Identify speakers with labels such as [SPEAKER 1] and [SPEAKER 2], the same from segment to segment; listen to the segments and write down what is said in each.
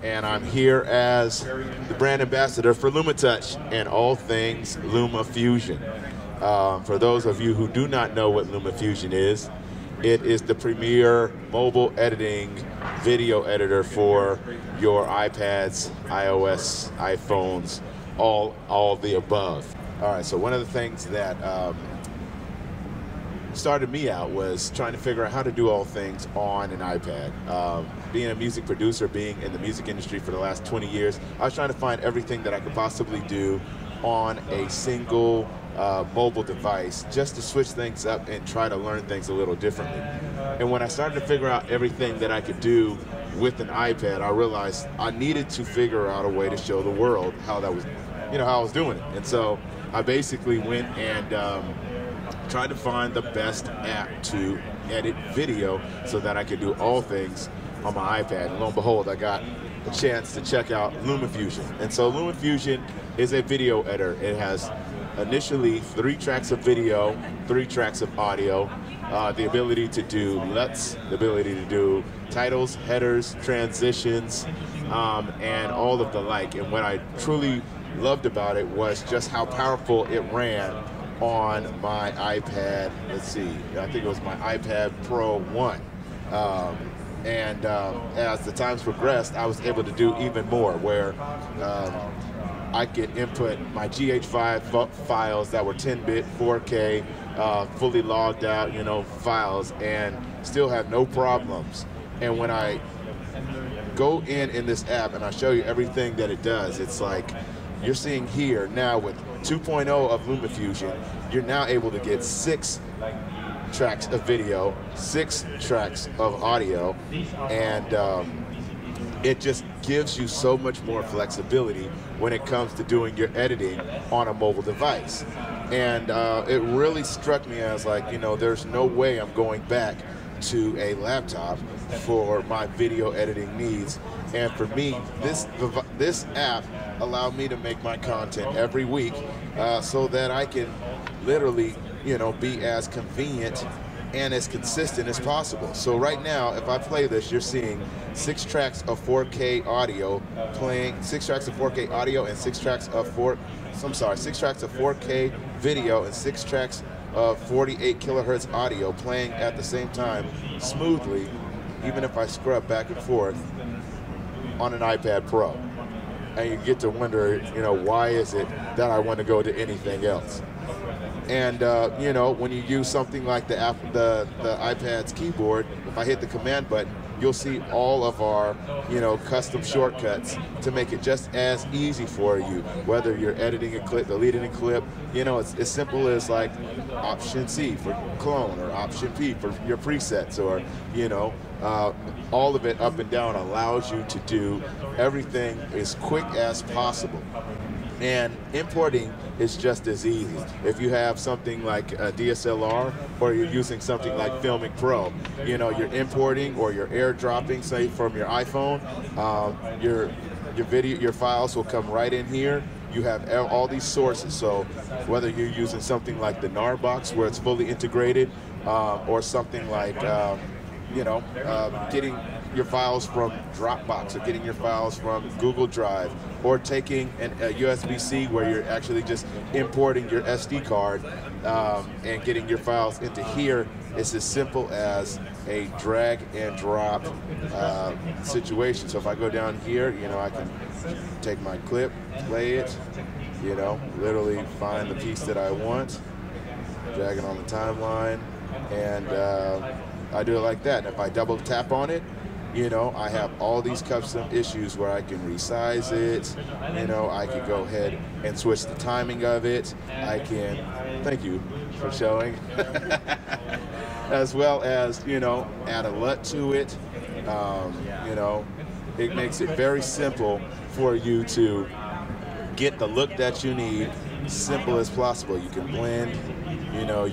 [SPEAKER 1] and I'm here as the brand ambassador for LumaTouch and all things LumaFusion. For those of you who do not know what LumaFusion is, it is the premier mobile editing video editor for your iPads, iOS, iPhones, all the above. All right, so one of the things that started me out was trying to figure out how to do all things on an iPad. Being a music producer, being in the music industry for the last 20 years, I was trying to find everything that I could possibly do on a single mobile device, just to switch things up and try to learn things a little differently. And when I started to figure out everything that I could do with an iPad, I realized I needed to figure out a way to show the world how that was, how I was doing it. And so I basically went and tried to find the best app to edit video so that I could do all things on my iPad. And lo and behold, I got a chance to check out LumaFusion. And so LumaFusion is a video editor. It has initially 3 tracks of video, 3 tracks of audio, the ability to do LUTs, the ability to do titles, headers, transitions, and all of the like. And what I truly loved about it was just how powerful it ran on my iPad. Let's see, I think it was my iPad Pro 1. As the times progressed, I was able to do even more, where I could input my GH5 files that were 10-bit, 4K, fully logged out, files, and still have no problems. And when I go in this app and I show you everything that it does, it's like you're seeing here now with 2.0 of LumaFusion, you're now able to get 6 tracks of video, 6 tracks of audio, and it just gives you so much more flexibility when it comes to doing your editing on a mobile device. And it really struck me as like, there's no way I'm going back to a laptop for my video editing needs. And for me, this app allowed me to make my content every week so that I can literally, be as convenient and as consistent as possible. So right now, if I play this, you're seeing 6 tracks of 4K audio playing, 6 tracks of 4K audio and 6 tracks of 6 tracks of 4K video and 6 tracks of 48 kilohertz audio playing at the same time smoothly, even if I scrub back and forth on an iPad Pro. And you get to wonder, why is it that I want to go to anything else? And when you use something like the iPad's keyboard, if I hit the command button, you'll see all of our custom shortcuts to make it just as easy for you, whether you're editing a clip, deleting a clip. It's as simple as like Option C for clone, or Option P for your presets, or all of it up and down allows you to do everything as quick as possible. And importing is just as easy. If you have something like a DSLR, or you're using something like Filmic Pro, you're importing or you're airdropping, say from your iPhone, your files will come right in here. You have all these sources. So whether you're using something like the NAB box where it's fully integrated, or something like getting your files from Dropbox, or getting your files from Google Drive, or taking a USB-C where you're actually just importing your SD card and getting your files into here. It's as simple as a drag and drop situation. So if I go down here, I can take my clip, play it, literally find the piece that I want, drag it on the timeline, and I do it like that. And if I double tap on it, I have all these custom issues where I can resize it, I can go ahead and switch the timing of it. I can, thank you for showing, as well as, add a LUT to it. It makes it very simple for you to get the look that you need, simple as possible. You can blend,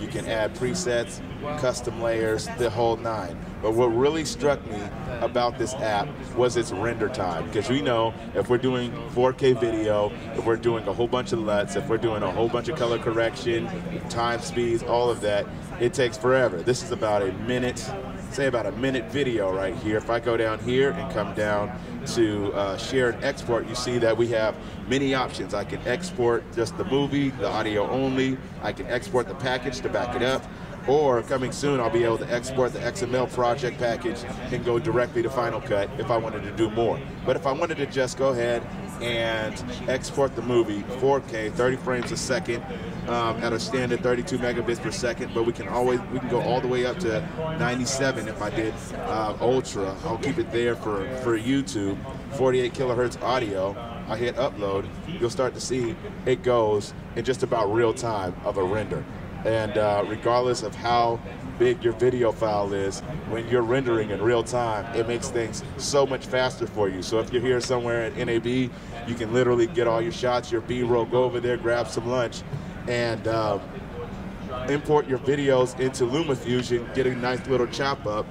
[SPEAKER 1] you can add presets, custom layers, the whole 9. But what really struck me about this app was its render time, because we know if we're doing 4K video, if we're doing a whole bunch of LUTs, if we're doing a whole bunch of color correction, time speeds, all of that, it takes forever. This is about a minute, say about a minute video right here. If I go down here and come down to share and export, you see that we have many options. I can export just the movie, the audio only. I can export the package to back it up. Or coming soon, I'll be able to export the XML project package and go directly to Final Cut if I wanted to do more. But if I wanted to just go ahead and export the movie 4K, 30 frames a second, at a standard 32 megabits per second, but we can go all the way up to 97 if I did Ultra. I'll keep it there for YouTube. 48 kilohertz audio. I hit upload. You'll start to see it goes in just about real time of a render. And regardless of how big your video file is, when you're rendering in real time, it makes things so much faster for you. So if you're here somewhere at NAB, you can literally get all your shots, your B-roll, go over there, grab some lunch, and import your videos into LumaFusion, get a nice little chop up,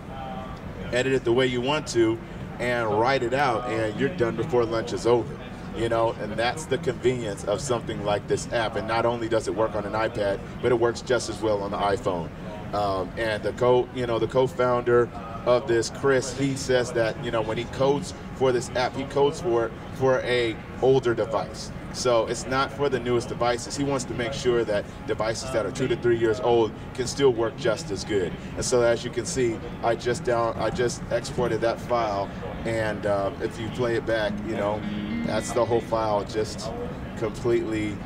[SPEAKER 1] edit it the way you want to, and write it out, and you're done before lunch is over. You know, and that's the convenience of something like this app. And not only does it work on an iPad, but it works just as well on the iPhone. And the co-founder of this, Chris, he says that, you know, when he codes for this app, he codes for it for a older device. So it's not for the newest devices. He wants to make sure that devices that are 2 to 3 years old can still work just as good. And so as you can see, I just exported that file, and if you play it back, you know, that's the whole file just completely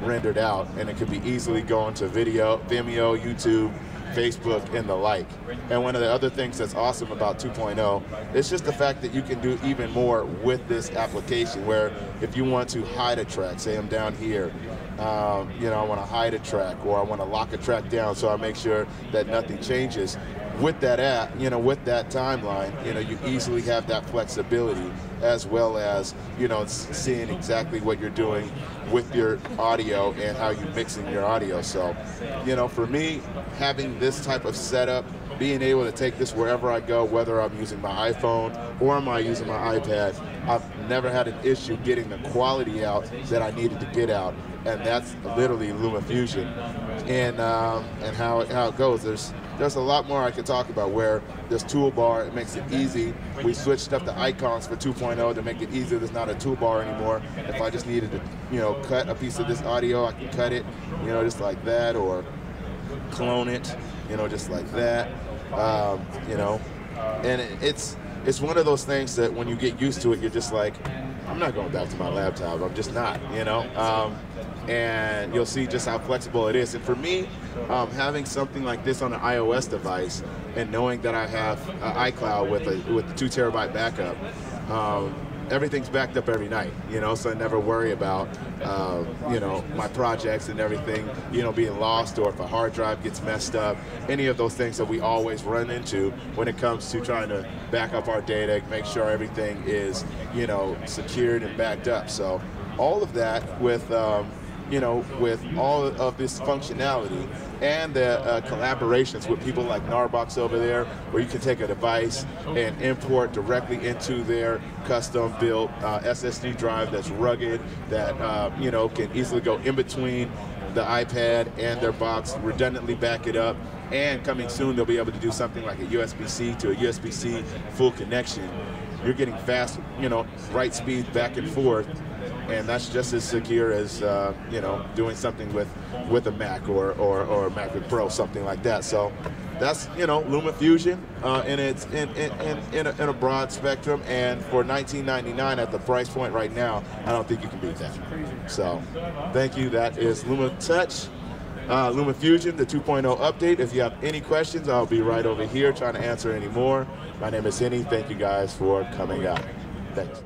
[SPEAKER 1] rendered out, and it could be easily going to Vimeo, YouTube, Facebook, and the like. And one of the other things that's awesome about 2.0 is just the fact that you can do even more with this application, where if you want to hide a track, say I'm down here, you know, I want to hide a track, or I want to lock a track down so I make sure that nothing changes. With that app, you know, with that timeline, you know, you easily have that flexibility, as well as, you know, seeing exactly what you're doing with your audio and how you're mixing your audio. So, you know, for me, having this type of setup, being able to take this wherever I go, whether I'm using my iPhone or am I using my iPad, I've never had an issue getting the quality out that I needed to get out, and that's literally LumaFusion. And how it goes. There's a lot more I could talk about, where this toolbar, it makes it easy. We switched up the icons for 2.0 to make it easier. There's not a toolbar anymore. If I just needed to, you know, cut a piece of this audio, I can cut it, you know, just like that, or clone it, you know, just like that, you know. And it's one of those things that when you get used to it, you're just like, I'm not going back to my laptop. I'm just not, you know. And you'll see just how flexible it is. And for me, having something like this on an iOS device, and knowing that I have iCloud with the 2 terabyte backup, everything's backed up every night, you know, so I never worry about, you know, my projects and everything, you know, being lost, or if a hard drive gets messed up, any of those things that we always run into when it comes to trying to back up our data, make sure everything is, you know, secured and backed up. So all of that with, you know, with all of this functionality and the collaborations with people like Narbox over there, where you can take a device and import directly into their custom-built SSD drive that's rugged, that you know, can easily go in between the iPad and their box, redundantly back it up, and coming soon they'll be able to do something like a USB-C to a USB-C full connection. You're getting fast, you know, write speeds back and forth, and that's just as secure as you know, doing something with a Mac or a MacBook Pro, something like that. So that's, you know, LumaFusion, and it's in a broad spectrum, and for $19.99 at the price point right now, I don't think you can beat that. So thank you. That is LumaTouch, LumaFusion, the 2.0 update. If you have any questions, I'll be right over here trying to answer any more. My name is Henny. Thank you guys for coming out. Thanks.